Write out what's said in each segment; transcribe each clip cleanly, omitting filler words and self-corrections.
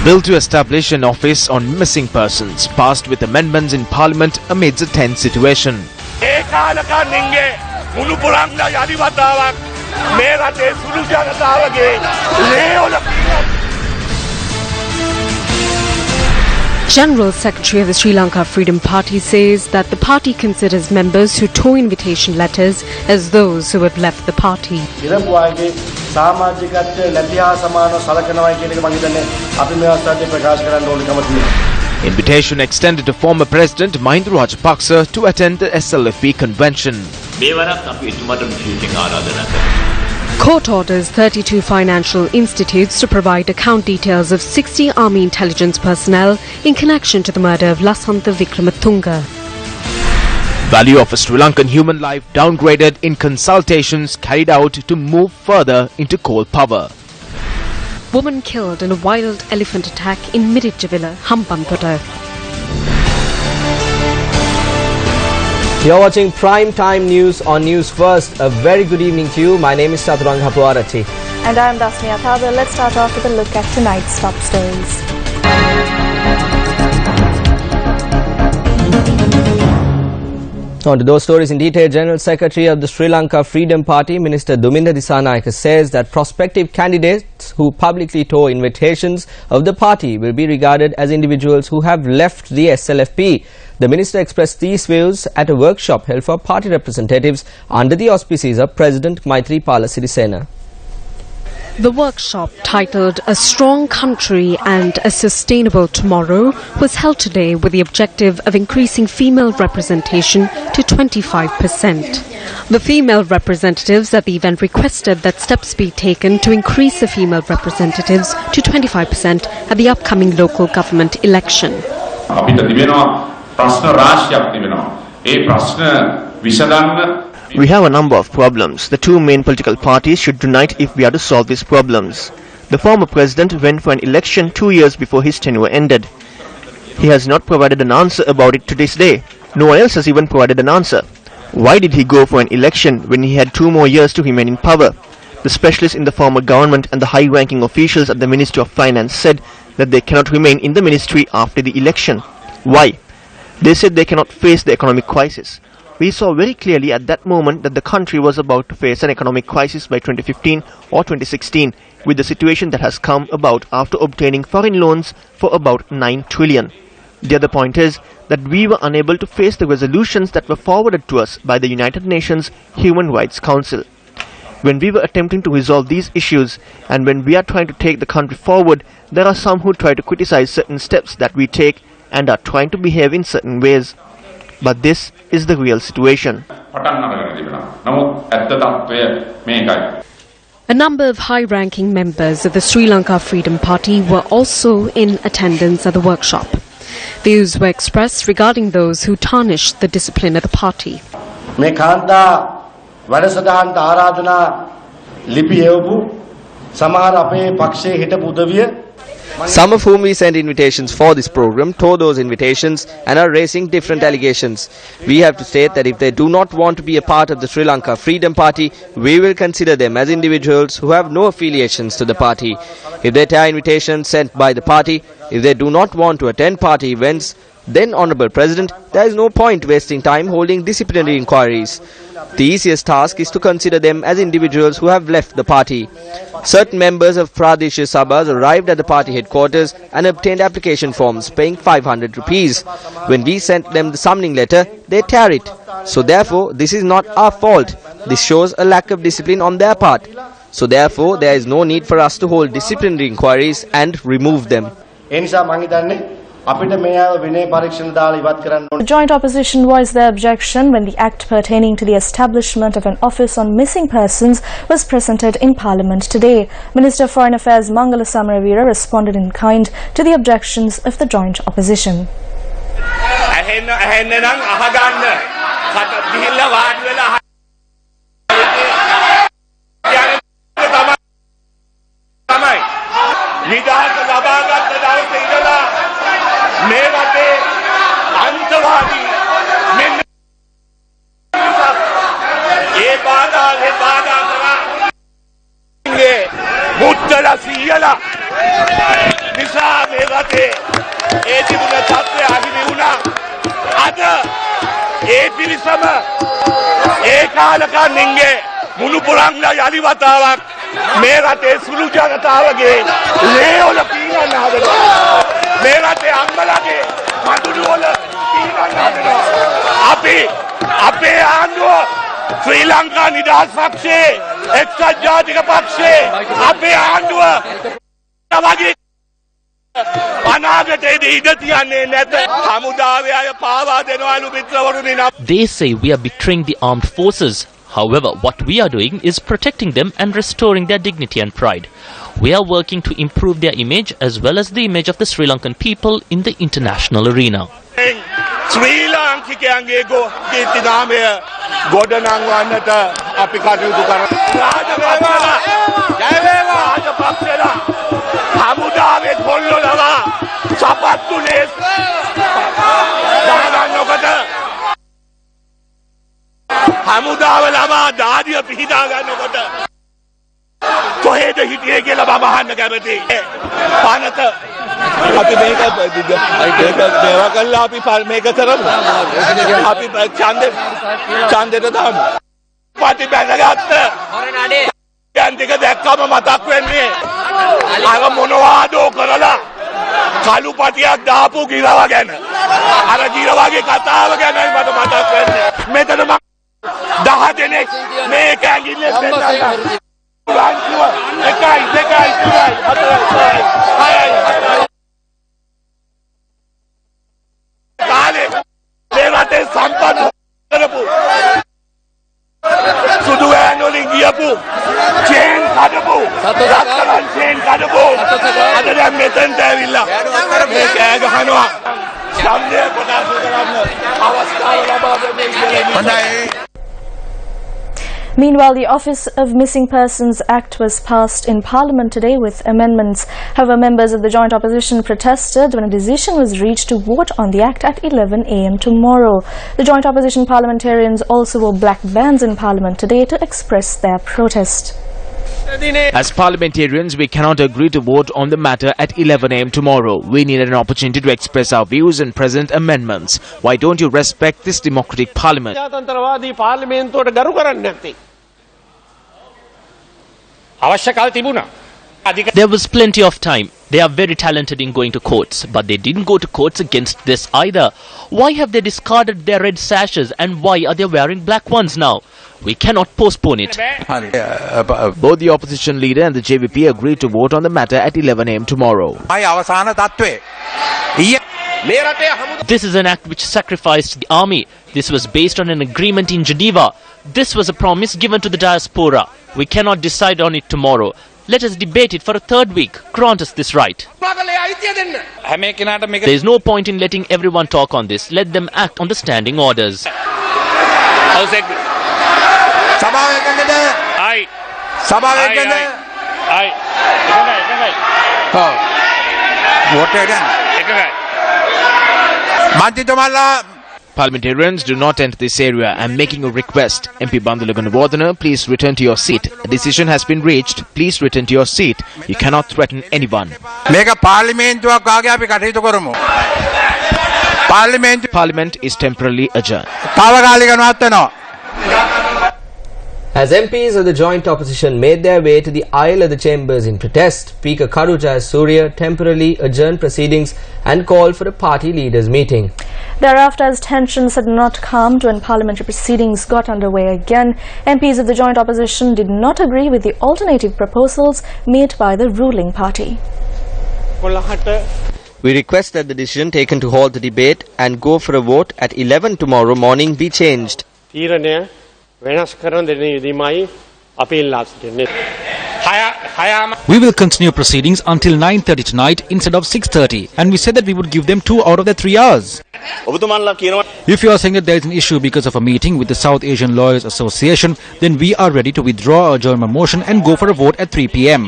Bill to establish an office on missing persons passed with amendments in Parliament amidst a tense situation. General Secretary of the Sri Lanka Freedom Party says that the party considers members who tore invitation letters as those who have left the party. Invitation extended to former President Mahinda Rajapaksa to attend the SLFP convention. Court orders 32 financial institutes to provide account details of 60 army intelligence personnel in connection to the murder of Lasantha Vikramatunga. Value of a Sri Lankan human life downgraded in consultations carried out to move further into coal power. Woman killed in a wild elephant attack in Mirijavilla, Hampantota. You're watching Prime Time News on News First. A very good evening to you. My name is Chaturanga Hapuarati. And I'm Dasmi Athabe. Let's start off with a look at tonight's top stories. On to those stories in detail, General Secretary of the Sri Lanka Freedom Party, Minister Duminda Disanayake, says that prospective candidates who publicly tore invitations of the party will be regarded as individuals who have left the SLFP. The minister expressed these views at a workshop held for party representatives under the auspices of President Maithripala Sirisena. The workshop, titled A Strong Country and a Sustainable Tomorrow, was held today with the objective of increasing female representation to 25%. The female representatives at the event requested that steps be taken to increase the female representatives to 25% at the upcoming local government election. We have a number of problems. The two main political parties should unite if we are to solve these problems. The former president went for an election 2 years before his tenure ended. He has not provided an answer about it to this day. No one else has even provided an answer. Why did he go for an election when he had 2 more years to remain in power? The specialists in the former government and the high-ranking officials at the Ministry of Finance said that they cannot remain in the ministry after the election. Why? They said they cannot face the economic crisis. We saw very clearly at that moment that the country was about to face an economic crisis by 2015 or 2016 with the situation that has come about after obtaining foreign loans for about 9 trillion. The other point is that we were unable to face the resolutions that were forwarded to us by the United Nations Human Rights Council. When we were attempting to resolve these issues and when we are trying to take the country forward, there are some who try to criticize certain steps that we take and are trying to behave in certain ways. But this is the real situation. A number of high-ranking members of the Sri Lanka Freedom Party were also in attendance at the workshop. Views were expressed regarding those who tarnished the discipline of the party. Some of whom we sent invitations for this program tore those invitations and are raising different allegations. We have to state that if they do not want to be a part of the Sri Lanka Freedom Party, we will consider them as individuals who have no affiliations to the party. If they tear invitations sent by the party, if they do not want to attend party events, then, Honourable President, there is no point wasting time holding disciplinary inquiries. The easiest task is to consider them as individuals who have left the party. Certain members of Pradeshiya Sabhas arrived at the party headquarters and obtained application forms paying 500 rupees. When we sent them the summoning letter, they tear it. So therefore, this is not our fault. This shows a lack of discipline on their part. So therefore, there is no need for us to hold disciplinary inquiries and remove them. The joint opposition voiced their objection when the act pertaining to the establishment of an office on missing persons was presented in Parliament today. Minister of Foreign Affairs Mangala Samaravira responded in kind to the objections of the joint opposition. සීයලා නිසා මේ රටේ ඒ තිබුණ තත්ත්වය අහිමි වුණා. අද ඒ පිරිසම ඒ කාලකන්නින්ගේ මුණුපුරන්ලා යලි වතාවක් මේ රටේ සුළු ජනතාවගේ ලේවල පීනන්න හදනවා. මේ රටේ අම්මලාගේ මඩුළු වල පීනන්න හදනවා. අපි අපේ ආණ්ඩුව ශ්‍රී ලංකා නිදහස් පක්ෂයේ එක්සත් ජාතික පක්ෂයේ අපේ ආණ්ඩුව වගේ අනාගතයේදී ඉඩ තියන්නේ නැත. හමුදාවේ අය පාවා දෙනවලු මිත්‍රවරුනි. They say we are betraying the armed forces. However, what we are doing is protecting them and restoring their dignity and pride. We are working to improve their image as well as the image of the Sri Lankan people in the international arena. ශ්‍රී ලාංකිකයන්ගේ කීර්ති නාමය ගොඩනංවන්නට අපි කටයුතු කරනවා. රාජපක්ෂලා හමුදාවේ කොල්ලොලවා සපත්තු ලේස් දාගන්නකොට හමුදාව ළමා දාඩිය පිහිටා ගන්නකොට කොහෙද හිටියේ කියලා මම අහන්න කැමතියි. පනත අපි මේක මේවා කළා අපි මේක කරමු. අපි ඡන්දෙට දාමු. පාටි බැලගත්ත යන් ටික දැක්කම මතක් වෙන්නේ අර මොනවාදෝ කරලා කළු පටියක් දාපු ගිරව ගැන. අර ගිරවගේ කතාව ගැනයි මට මතක් වෙන්නේ. මෙතන 10 දෙනෙක් මේක ඇඟිල්ලෙන් පෙන්නනවා. එකයි දෙකයි තුනයි හතරයි හයයි කාලේ මේ රටේ සම්පන්න කරපු සුදු වෑන් වලින් ගියපු චේන් කඩපු රත්තරන් චේන් කඩපු අද දැන් මෙතෙන්ට ඇවිල්ලා මේ කෑ ගහනවා. ඡන්දය ප්‍රකාශ කරන්න අවස්ථාව ලබා දෙන්නේ කියලා. Meanwhile, the Office of Missing Persons Act was passed in Parliament today with amendments. However, members of the joint opposition protested when a decision was reached to vote on the Act at 11 a.m. tomorrow. The joint opposition parliamentarians also wore black bands in Parliament today to express their protest. As parliamentarians, we cannot agree to vote on the matter at 11 a.m. tomorrow. We needed an opportunity to express our views and present amendments. Why don't you respect this democratic parliament? There was plenty of time. They are very talented in going to courts, but they didn't go to courts against this either. Why have they discarded their red sashes and why are they wearing black ones now? We cannot postpone it. Both the opposition leader and the JVP agreed to vote on the matter at 11 a.m. tomorrow. This is an act which sacrificed the army. This was based on an agreement in Geneva. This was a promise given to the diaspora. We cannot decide on it tomorrow. Let us debate it for a third week. Grant us this right. There is no point in letting everyone talk on this. Let them act on the standing orders. Parliamentarians do not enter this area. I am making a request. MP Bandulaganavardhana, please return to your seat. A decision has been reached. Please return to your seat. You cannot threaten anyone. Parliament is temporarily adjourned. As MPs of the joint opposition made their way to the aisle of the chambers in protest, Speaker Kadu Jayasuriya temporarily adjourned proceedings and called for a party leaders' meeting. Thereafter, as tensions had not calmed when parliamentary proceedings got underway again, MPs of the joint opposition did not agree with the alternative proposals made by the ruling party. We request that the decision taken to halt the debate and go for a vote at 11 tomorrow morning be changed. We will continue proceedings until 9:30 tonight instead of 6:30, and we said that we would give them 2 out of the 3 hours. If you are saying that there is an issue because of a meeting with the South Asian Lawyers Association, then we are ready to withdraw our adjournment motion and go for a vote at 3 p.m.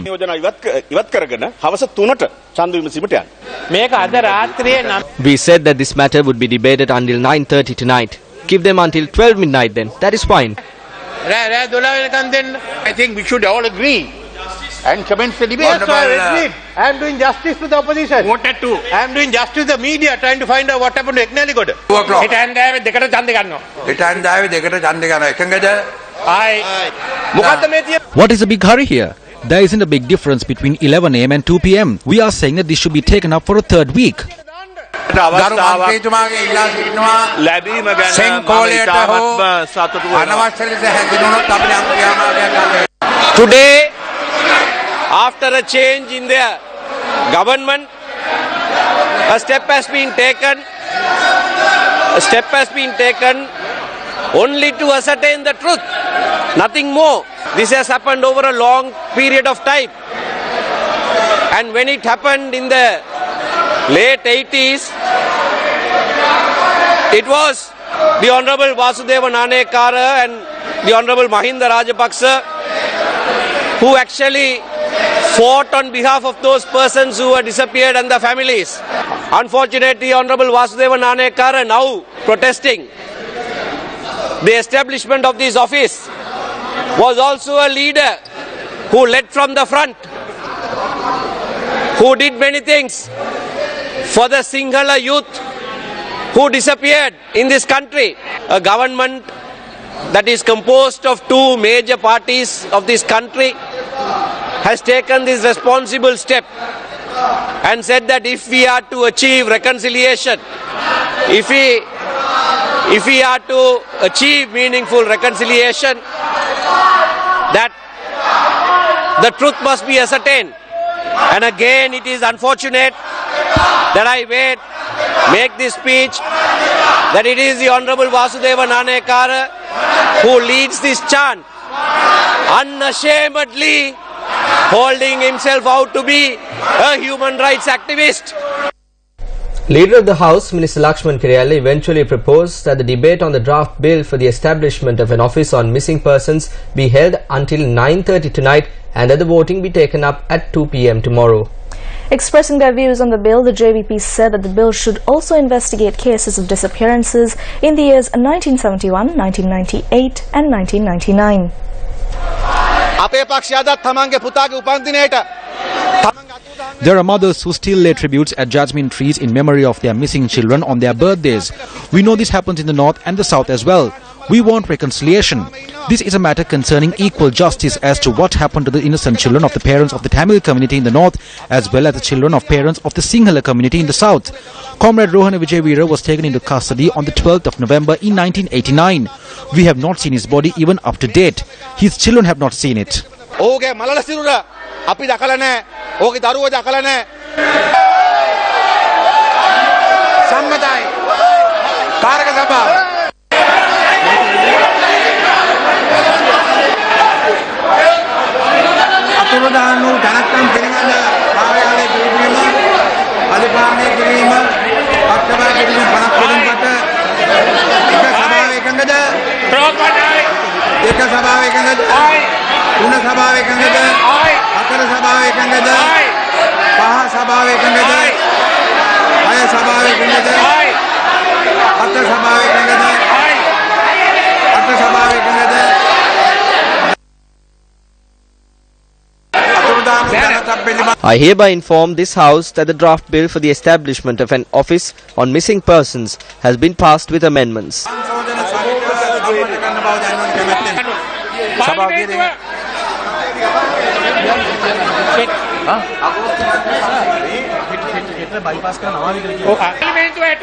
We said that this matter would be debated until 9:30 tonight. Give them until 12 midnight then. That is fine. I think we should all agree and commence the debate. So I am doing justice to the opposition. Vote at 2. I am doing justice to the media, trying to find out what happened to Ekneligoda. 2 o'clock. It and I දෙකට ඡන්දේ ගන්නවා. හිටන්දාවේ දෙකට ඡන්දේ ගන්න එකඟද? මොකද්ද මේ තියෙන්නේ? What is the big hurry here? There isn't a big difference between 11 am and 2 pm. We are saying that this should be taken up for a third week. ගරු මන්ත්‍රීතුමාගේ ඉල්ලා සිටිනවා ලැබීම ගැන සෙන්කෝලයට හෝ අනවශ්‍ය ලෙස හැඳින්වුණොත් අපිට අංගයාමාදයක් ගන්න. Today, after a change in the government, a step has been taken only to ascertain the truth, nothing more. This has happened over a long period of time, and when it happened in the late 80s, it was the Honorable Vasudeva Nanekara and the Honorable Mahinda Rajapaksa who actually fought on behalf of those persons who were disappeared and their families. Unfortunately, Honorable Vasudeva Nanekara now protesting the establishment of this office was also a leader who led from the front, who did many things for the Sinhala youth who disappeared in this country. A government that is composed of two major parties of this country has taken this responsible step and said that if we are to achieve reconciliation, if we are to achieve meaningful reconciliation, that the truth must be ascertained. And again, it is unfortunate that I make this speech, that it is the Honorable Vasudeva Nanekara who leads this chant, unashamedly holding himself out to be a human rights activist. Leader of the House, Minister Lakshman Kirayala, eventually proposed that the debate on the draft bill for the establishment of an office on missing persons be held until 9:30 tonight and that the voting be taken up at 2 pm tomorrow. Expressing their views on the bill, the JVP said that the bill should also investigate cases of disappearances in the years 1971, 1998 and 1999. There are mothers who still lay tributes at jasmine trees in memory of their missing children on their birthdays. We know this happens in the north and the south as well. We want reconciliation. This is a matter concerning equal justice as to what happened to the innocent children of the parents of the Tamil community in the north as well as the children of parents of the Sinhala community in the south. Comrade Rohana Vijayveera was taken into custody on the 12th of November in 1989. We have not seen his body even up to date. His children have not seen it. අපි දැකලා නැහැ. ඕකේ දරුවෝ දැකලා නැහැ. සම්මතයි. කාරක සභාව. අතුරුදහන් වූ ජනකම් පිළිබඳ කාර්යාලයේ පිළිබඳ අධිකාරණය කිරීම පක්ෂපාත කිරීම 50 පිළිබඳ එක සභාව එකඟද? ප්‍රෝපණයි. එක සභාව එකඟද? තුන සභාව එකඟද? හතර සභාව එකඟද? පහ සභාව එකඟද? හය සභාව එකඟද? හත සභාව එකඟද? අට සභාව එකඟද? I hereby inform this House that the draft bill for the establishment of an office on missing persons has been passed with amendments.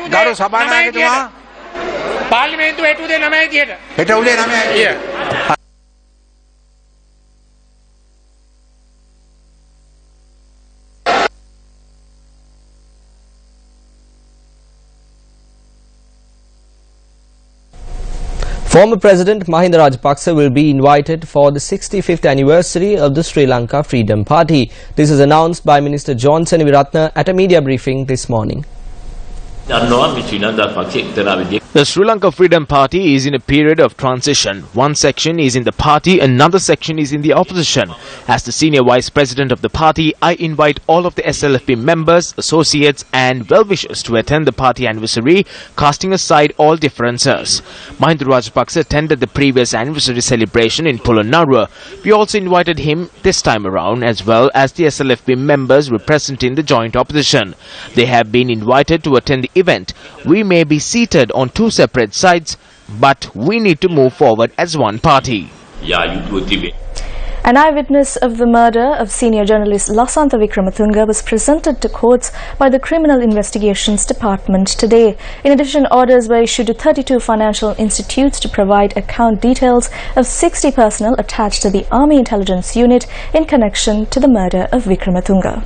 ගරු සභානායකතුමා පාර්ලිමේන්තුව හෙට උදේ 9:00 හෙට උදේ 9:00 Former President Mahinda Rajapaksa will be invited for the 65th anniversary of the Sri Lanka Freedom Party. This is announced by Minister John Senaviratne at a media briefing this morning. The Sri Lanka Freedom Party is in a period of transition. One section is in the party, another section is in the opposition. As the senior vice president of the party, I invite all of the SLFP members, associates and well-wishers to attend the party anniversary, casting aside all differences. Mahinda Rajapaksa attended the previous anniversary celebration in Polonnaruwa. We also invited him this time around, as well as the SLFP members representing the joint opposition. They have been invited to attend the event. We may be seated on two separate sides, but we need to move forward as one party. An eyewitness of the murder of senior journalist Lasantha Wickrematunge was presented to courts by the Criminal Investigations Department today. In addition, orders were issued to 32 financial institutes to provide account details of 60 personnel attached to the Army Intelligence Unit in connection to the murder of Wickrematunge.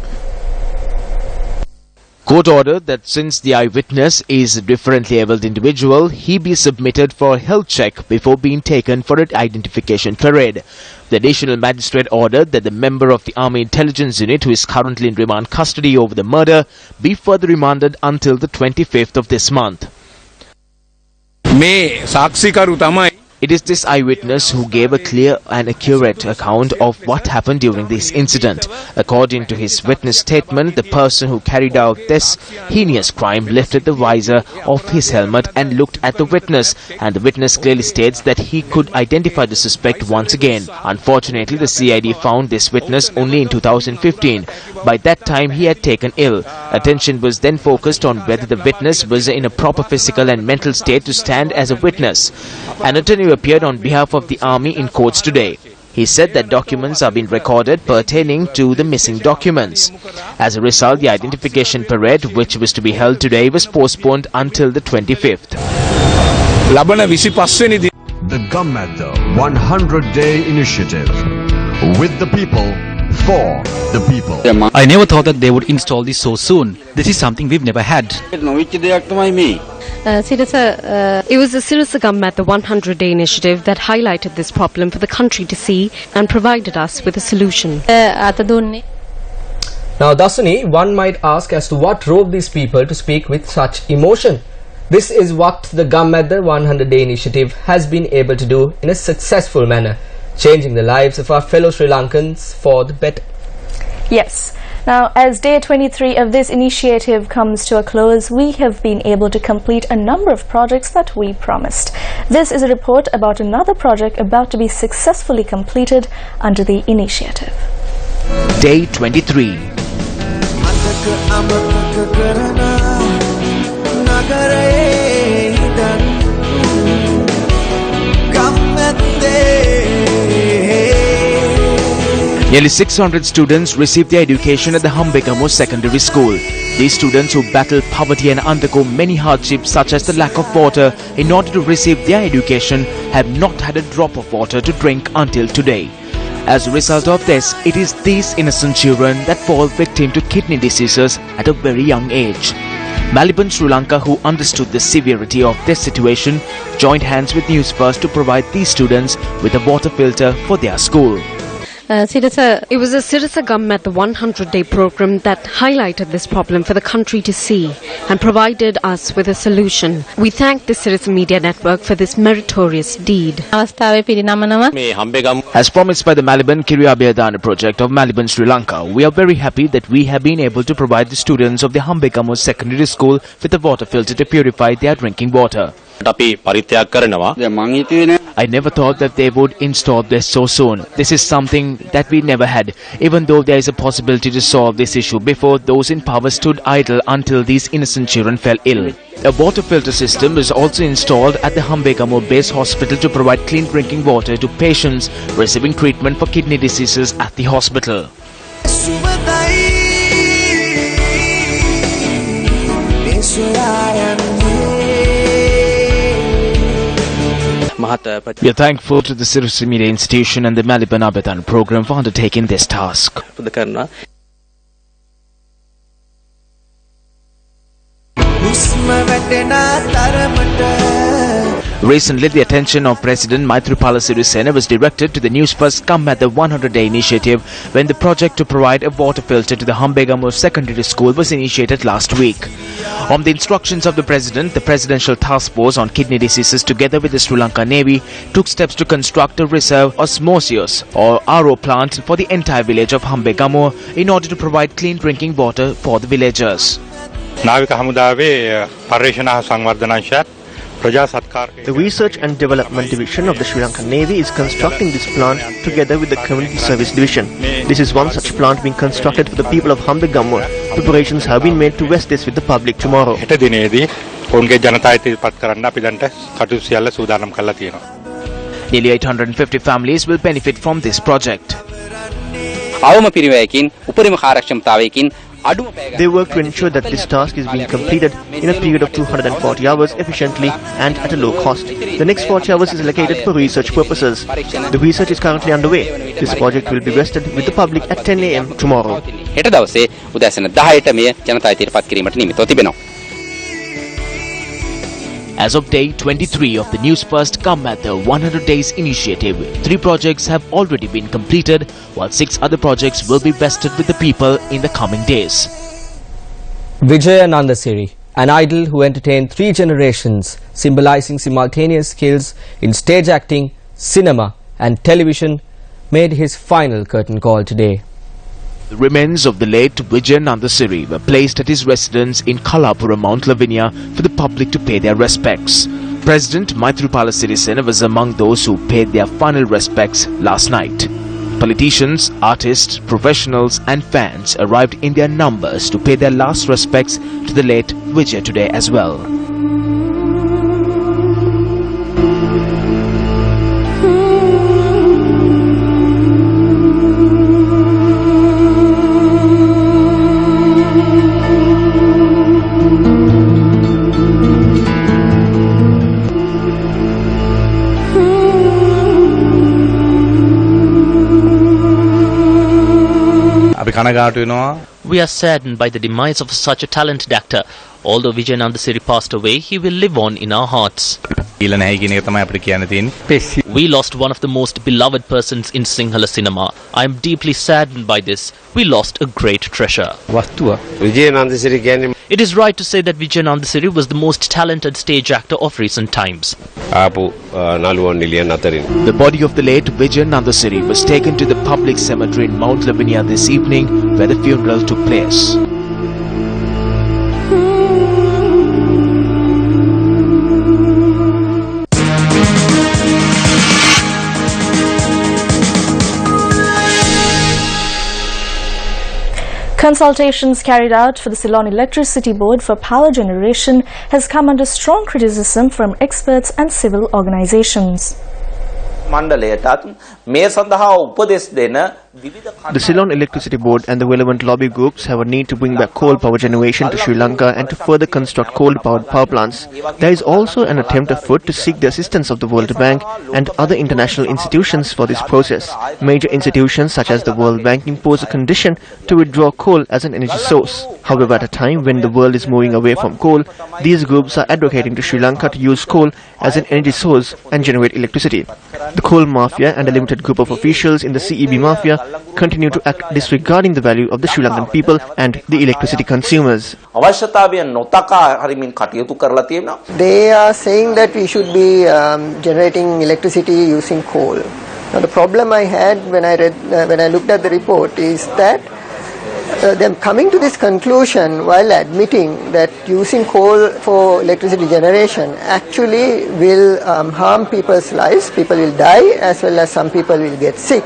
Court ordered that since the eyewitness is a differently abled individual, he be submitted for a health check before being taken for an identification parade. The additional magistrate ordered that the member of the Army Intelligence Unit, who is currently in remand custody over the murder, be further remanded until the 25th of this month. It is this eyewitness who gave a clear and accurate account of what happened during this incident. According to his witness statement, the person who carried out this heinous crime lifted the visor of his helmet and looked at the witness, and the witness clearly states that he could identify the suspect once again. Unfortunately, the CID found this witness only in 2015. By that time, he had taken ill. Attention was then focused on whether the witness was in a proper physical and mental state to stand as a witness. An attorney appeared on behalf of the army in courts today. He said that documents are being recorded pertaining to the missing documents. As a result, the identification parade, which was to be held today, was postponed until the 25th. The Gammadda 100-day initiative. With the people, for the people. I never thought that they would install this so soon. This is something we've never had. It was the Sirasa Gammadda 100-day initiative that highlighted this problem for the country to see and provided us with a solution. Now, Dasani, one might ask as to what drove these people to speak with such emotion. This is what the Gammadda 100-day initiative has been able to do in a successful manner, changing the lives of our fellow Sri Lankans for the better. Yes. Now, as day 23 of this initiative comes to a close, we have been able to complete a number of projects that we promised. This is a report about another project about to be successfully completed under the initiative. Day 23. Nearly 600 students received their education at the Hambegamo Secondary School. These students who battle poverty and undergo many hardships such as the lack of water in order to receive their education have not had a drop of water to drink until today. As a result of this, it is these innocent children that fall victim to kidney diseases at a very young age. Maliban Sri Lanka, who understood the severity of this situation, joined hands with Newsfirst to provide these students with a water filter for their school. It was a Sirasa Gammadda 100-day program that highlighted this problem for the country to see and provided us with a solution. We thank the Sirasa Media Network for this meritorious deed. As promised by the Maliban Kiriyabhayadana project of Maliban Sri Lanka, we are very happy that we have been able to provide the students of the Hambegamo Secondary School with a water filter to purify their drinking water. I never thought that they would install this so soon. This is something that we never had, even though there is a possibility to solve this issue before those in power stood idle until these innocent children fell ill. A water filter system is also installed at the Hambegamo Base Hospital to provide clean drinking water to patients receiving treatment for kidney diseases at the hospital. We are thankful to the Sirasa Media Institution and the Maliban Abhayadana program for undertaking this task. Recently, the attention of President Maithripala Sirisena was directed to the Newsfirst Come at the 100-day initiative when the project to provide a water filter to the Hambegamo Secondary School was initiated last week. On the instructions of the President, the Presidential Task Force on Kidney Diseases together with the Sri Lanka Navy took steps to construct a reserve osmosis or RO plant for the entire village of Hambegamo in order to provide clean drinking water for the villagers. The Research and Development Division of the Sri Lankan Navy is constructing this plant together with the Community Service Division. This is one such plant being constructed for the people of Hambegamo. Preparations have been made to vest this with the public tomorrow. Nearly 850 families will benefit from this project. They work to ensure that this task is being completed in a period of 240 hours efficiently and at a low cost. The next 40 hours is allocated for research purposes. The research is currently underway. This project will be vested with the public at 10 a.m. tomorrow. As of day 23 of the Newsfirst Come at the 100 Days initiative, 3 projects have already been completed, while 6 other projects will be vested with the people in the coming days. Vijaya Nandasiri, an idol who entertained 3 generations, symbolizing simultaneous skills in stage acting, cinema and television, made his final curtain call today. The remains of the late Vijaya Nandasiri were placed at his residence in Kalapura, Mount Lavinia for the public to pay their respects. President Maithripala Sirisena was among those who paid their final respects last night. Politicians, artists, professionals and fans arrived in their numbers to pay their last respects to the late Vijaya today as well. We are saddened by the demise of such a talented actor. Although Vijaya Nandasiri passed away, he will live on in our hearts. We lost one of the most beloved persons in Sinhala cinema. I am deeply saddened by this. We lost a great treasure. It is right to say that Vijaya Nandasiri was the most talented stage actor of recent times. The body of the late Vijaya Nandasiri was taken to the public cemetery in Mount Lavinia this evening, where the funeral took place. Consultations carried out for the Ceylon Electricity Board for power generation has come under strong criticism from experts and civil organizations. The Ceylon Electricity Board and the relevant lobby groups have a need to bring back coal power generation to Sri Lanka and to further construct coal-powered power plants. There is also an attempt afoot to seek the assistance of the World Bank and other international institutions for this process. Major institutions such as the World Bank impose a condition to withdraw coal as an energy source. However, at a time when the world is moving away from coal, these groups are advocating to Sri Lanka to use coal as an energy source and generate electricity. The coal mafia and a limited group of officials in the CEB mafia continue to act disregarding the value of the Sri Lankan people and the electricity consumers. They are saying that we should be generating electricity using coal. Now the problem I had when I looked at the report is that them coming to this conclusion while admitting that using coal for electricity generation actually will harm people's lives. People will die as well as some people will get sick.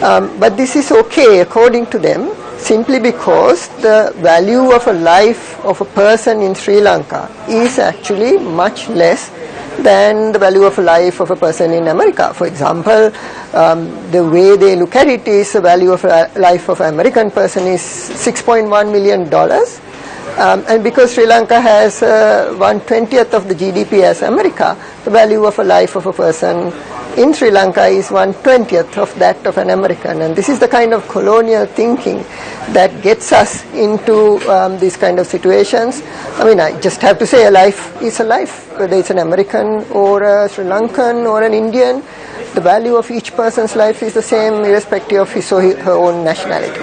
But this is okay according to them simply because the value of a life of a person in Sri Lanka is actually much less than the value of a life of a person in America. For example, the way they look at it is the value of a life of an American person is $6.1 million. And because Sri Lanka has 1/20th of the GDP as America, the value of a life of a person in Sri Lanka is 1/20th of that of an American, and this is the kind of colonial thinking that gets us into these kind of situations. I mean, I just have to say, a life is a life, whether it's an American or a Sri Lankan or an Indian. The value of each person's life is the same irrespective of his or her own nationality.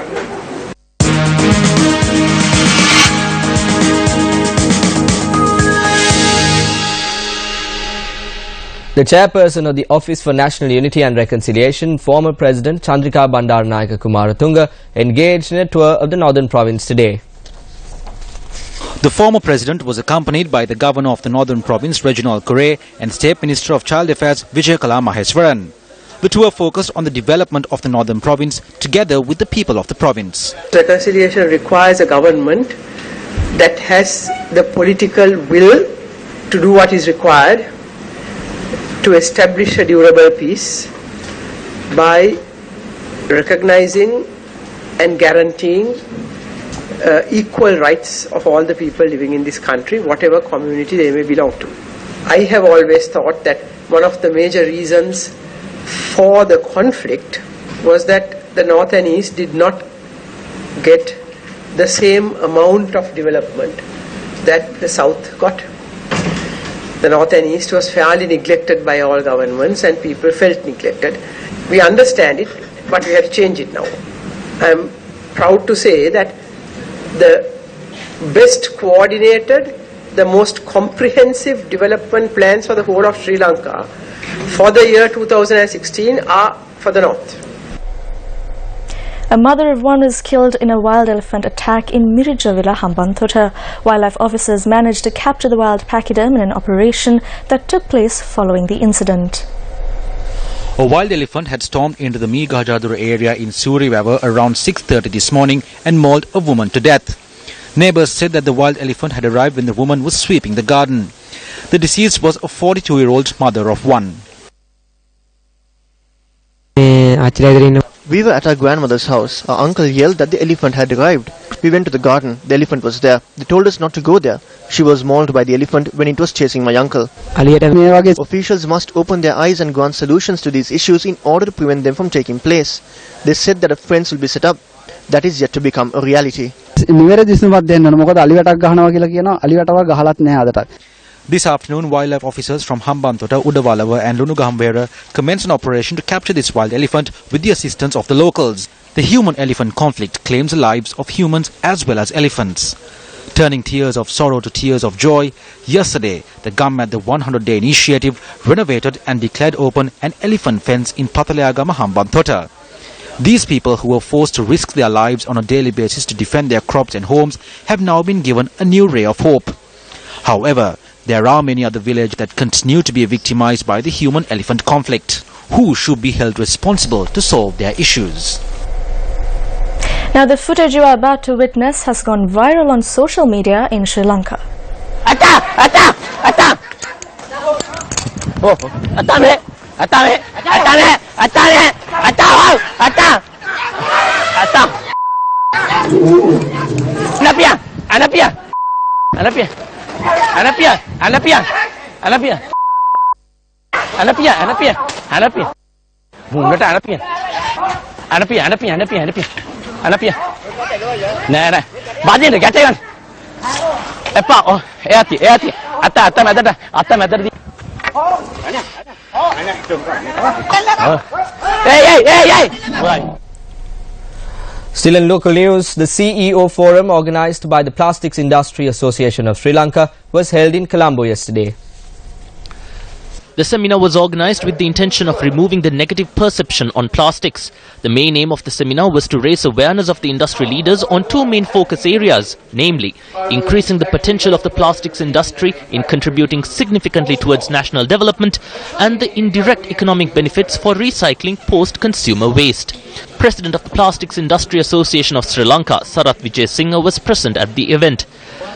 The chairperson of the Office for National Unity and Reconciliation, former President Chandrika Bandaranayake Kumaratunga, engaged in a tour of the northern province today. The former president was accompanied by the governor of the northern province, Reginald Correa, and State Minister of Child Affairs, Vijayakala Maheswaran. The tour focused on the development of the northern province together with the people of the province. Reconciliation requires a government that has the political will to do what is required to establish a durable peace by recognizing and guaranteeing equal rights of all the people living in this country, whatever community they may belong to. I have always thought that one of the major reasons for the conflict was that the North and East did not get the same amount of development that the South got. The North and East was fairly neglected by all governments and people felt neglected. We understand it, but we have to change it now. I am proud to say that the best coordinated, the most comprehensive development plans for the whole of Sri Lanka for the year 2016 are for the North. A mother of one was killed in a wild elephant attack in Mirijavilla, Hambantota. Wildlife officers managed to capture the wild pachyderm in an operation that took place following the incident. A wild elephant had stormed into the Meegahjadura area in Suriwawa around 6:30 this morning and mauled a woman to death. Neighbours said that the wild elephant had arrived when the woman was sweeping the garden. The deceased was a 42-year-old mother of one. We were at our grandmother's house. Our uncle yelled that the elephant had arrived. We went to the garden. The elephant was there. They told us not to go there. She was mauled by the elephant when it was chasing my uncle. Officials must open their eyes and grant solutions to these issues in order to prevent them from taking place. They said that a fence will be set up. That is yet to become a reality. This afternoon, wildlife officers from Hambantota, Udawalawa and Lunugahambera commenced an operation to capture this wild elephant with the assistance of the locals. The human-elephant conflict claims the lives of humans as well as elephants. Turning tears of sorrow to tears of joy, yesterday the government, the 100-day initiative, renovated and declared open an elephant fence in Pataleagama, Hambantota. These people who were forced to risk their lives on a daily basis to defend their crops and homes have now been given a new ray of hope. However, there are many other villages that continue to be victimized by the human-elephant conflict. Who should be held responsible to solve their issues? Now, the footage you are about to witness has gone viral on social media in Sri Lanka. Still in local news, the CEO forum organized by the Plastics Industry Association of Sri Lanka was held in Colombo yesterday. The seminar was organized with the intention of removing the negative perception on plastics. The main aim of the seminar was to raise awareness of the industry leaders on two main focus areas, namely, increasing the potential of the plastics industry in contributing significantly towards national development and the indirect economic benefits for recycling post-consumer waste. President of the Plastics Industry Association of Sri Lanka, Sarath Vijayasinghe, was present at the event.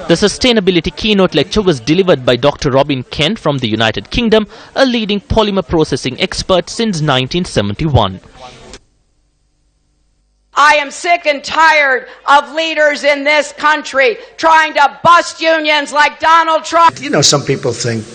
The sustainability keynote lecture was delivered by Dr. Robin Kent from the United Kingdom, a leading polymer processing expert since 1971. I am sick and tired of leaders in this country trying to bust unions like Donald Trump. You know, some people think,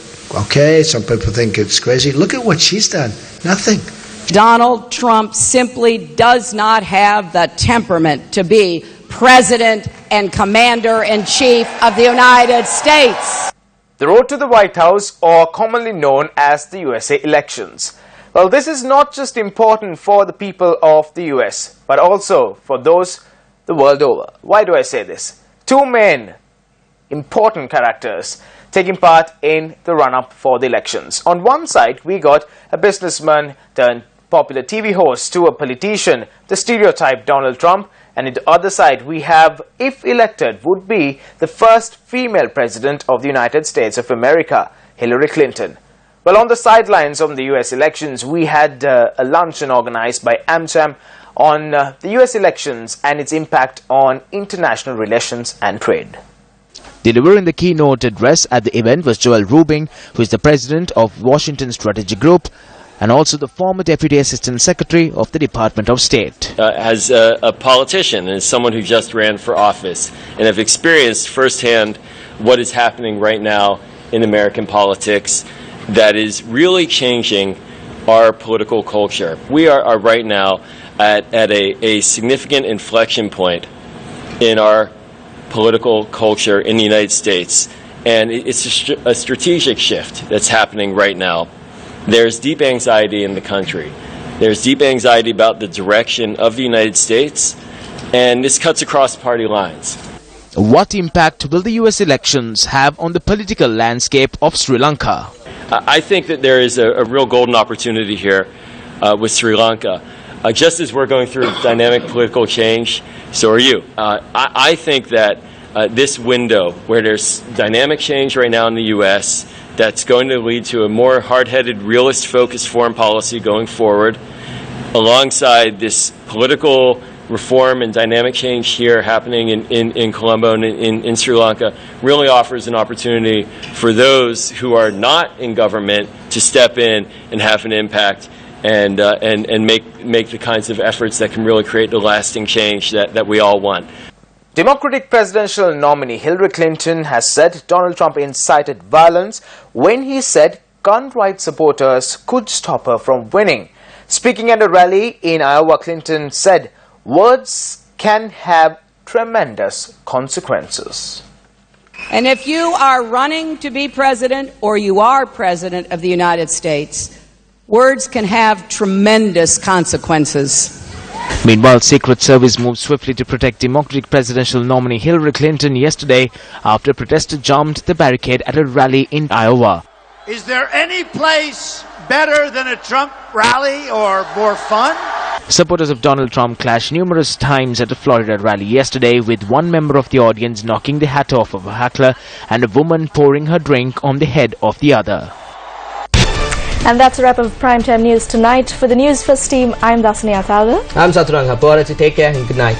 okay, some people think it's crazy. Look at what she's done. Nothing. Donald Trump simply does not have the temperament to be President and Commander-in-Chief of the United States. The road to the White House, or commonly known as the USA elections. Well, this is not just important for the people of the US, but also for those the world over. Why do I say this? Two men, important characters, taking part in the run-up for the elections. On one side, we got a businessman turned popular TV host to a politician, the stereotype Donald Trump, and on the other side, we have, if elected, would be the first female president of the United States of America, Hillary Clinton. Well, on the sidelines of the US elections, we had a luncheon organized by AmCham on the US elections and its impact on international relations and trade. Delivering the keynote address at the event was Joel Rubin, who is the president of Washington Strategy Group and also the former Deputy Assistant Secretary of the Department of State. As a politician and as someone who just ran for office and have experienced firsthand what is happening right now in American politics that is really changing our political culture. We are right now at a significant inflection point in our political culture in the United States, and it's a strategic shift that's happening right now. There's deep anxiety in the country. There's deep anxiety about the direction of the United States, and this cuts across party lines. What impact will the US elections have on the political landscape of Sri Lanka? I think that there is a real golden opportunity here with Sri Lanka. Just as we're going through dynamic political change, so are you. I think that this window where there's dynamic change right now in the U.S. that's going to lead to a more hard-headed, realist-focused foreign policy going forward, alongside this political reform and dynamic change here happening in Colombo and in Sri Lanka, really offers an opportunity for those who are not in government to step in and have an impact and make the kinds of efforts that can really create the lasting change that we all want. Democratic presidential nominee Hillary Clinton has said Donald Trump incited violence when he said gun rights supporters could stop her from winning. Speaking at a rally in Iowa, Clinton said words can have tremendous consequences. And if you are running to be president or you are president of the United States, words can have tremendous consequences. Meanwhile, Secret Service moved swiftly to protect Democratic presidential nominee Hillary Clinton yesterday after protesters jumped the barricade at a rally in Iowa. Is there any place better than a Trump rally or more fun? Supporters of Donald Trump clashed numerous times at a Florida rally yesterday, with one member of the audience knocking the hat off of a heckler and a woman pouring her drink on the head of the other. And that's a wrap of Primetime News tonight. For the Newsfirst team, I'm Dasani Athalda. I'm Saturanga. Take care and good night.